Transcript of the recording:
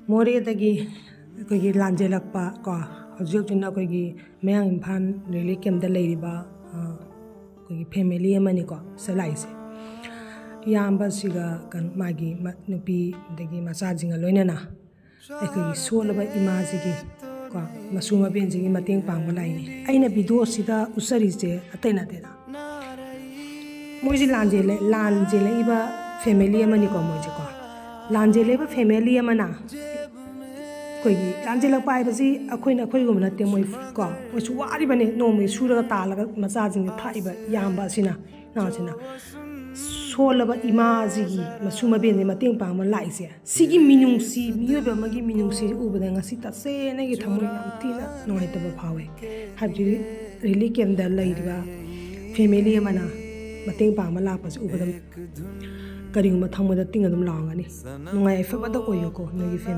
ꯃꯣꯔꯦꯗꯒꯤ ꯑꯩꯈꯣꯏꯒꯤ ꯂꯥꯟꯖꯦꯜꯂꯛꯄ ꯀꯣ ꯍꯧꯖꯤꯛ ꯍꯧꯖꯤꯛꯅ ꯑꯩꯈꯣꯏꯒꯤ ꯃꯌꯥꯡ ꯏꯝꯐꯥꯜ ꯔꯤꯂꯤꯐ ꯀꯦꯝꯞꯇ ꯂꯩꯔꯤꯕ ꯑꯩꯈꯣꯏꯒꯤ ꯐꯦꯃꯤꯂꯤ ꯑꯃꯅꯤꯀꯣ ꯁꯤꯗ ꯂꯥꯛꯏꯁꯦ ꯏꯌꯥꯝꯕꯁꯤꯒ ꯃꯥꯒꯤ ꯅꯨꯄꯤ ꯑꯗꯒꯤ ꯃꯆꯥꯁꯤꯡꯒ ꯂꯣꯏꯅꯅ ꯑꯩꯈꯣꯏꯒꯤ ꯁꯣꯜꯂꯕ ꯏꯃꯥꯁꯤꯒꯤ ꯀꯣ ꯃꯁꯨ ꯃꯕꯦꯟꯁꯤꯒꯤ ꯃꯇꯦꯡ ꯄꯥꯡꯕ ꯂꯥꯛꯏꯅꯤ ꯑꯩꯅ ꯚꯤꯗꯤꯑꯣꯁꯤꯗ ꯎꯠꯆꯔꯤꯁꯦ ꯑꯇꯩ ꯅꯠꯇꯦꯗ ꯃꯣꯏꯁꯤ ꯂꯥꯟꯖꯦꯜꯂꯛꯏꯕ ꯐꯦꯃꯤꯂꯤ ꯑꯃꯅꯤꯀꯣ ꯃꯣꯏꯁꯦꯀꯣ ꯂꯥꯟꯖꯦꯜꯂꯛꯏꯕ ꯐꯦꯃꯤꯂꯤ ꯑꯃꯅ ꯑꯩꯈꯣꯏꯒꯤ ꯂꯥꯟꯖꯦꯜꯂꯛꯄ ꯍꯥꯏꯕꯁꯤ ꯑꯩꯈꯣꯏꯒꯨꯝꯕ ꯅꯠꯇꯦ ꯃꯣꯏ ꯀꯣ ꯃꯣꯏꯁꯨ ꯋꯥꯔꯤꯕꯅꯤ ꯅꯣꯡꯃꯒꯤ ꯁꯨꯔꯒ ꯇꯥꯜꯂꯒ ꯃꯆꯥꯁꯤꯡꯁꯦ ꯊꯥꯛꯏꯕ ꯏꯌꯥꯝꯕ ꯑꯁꯤꯅ ꯅꯍꯥꯁꯤꯅ ꯁꯣꯜꯂꯕ ꯏꯃꯥꯁꯤꯒꯤ ꯃꯁꯨ ꯃꯕꯦꯟꯁꯦ ꯃꯇꯦꯡ ꯄꯥꯡꯕ ꯂꯥꯛꯏꯁꯦ ꯁꯤꯒꯤ ꯃꯤꯅꯨꯡꯁꯤ ꯃꯤꯑꯣꯏꯕ ꯑꯃꯒꯤ ꯃꯤꯅꯨꯡꯁꯤ ꯎꯕꯗ ꯉꯁꯤ ꯇꯁꯦꯡꯅꯒꯤ ꯊꯃꯣꯏ ꯌꯥꯝ ꯊꯤꯅ ꯅꯨꯡꯉꯥꯏꯇꯕ ꯐꯥꯎꯋꯦ ꯍꯥꯏꯕꯗꯤ ꯔꯤꯂꯤꯐ ꯀꯦꯝꯞꯇ ꯂꯩꯔꯤꯕ ꯐꯦꯃꯤꯂꯤ ꯑꯃꯅ ꯃꯇꯦꯡ ꯄꯥꯡꯕ ꯂꯥꯛꯄꯁꯦ ꯎꯕꯗ ꯀꯔꯤꯒꯨꯝꯕ ꯊꯃꯣꯏꯗ ꯇꯤꯡ ꯑꯗꯨꯝ ꯂꯥꯎꯔꯝꯒꯅꯤ ꯅꯨꯡꯉꯥꯏ ꯌꯥꯏꯐꯕꯇ ꯑꯣꯏꯌꯨꯀꯣ ꯅꯣꯏꯒꯤ ꯐꯦꯃꯤꯂꯤ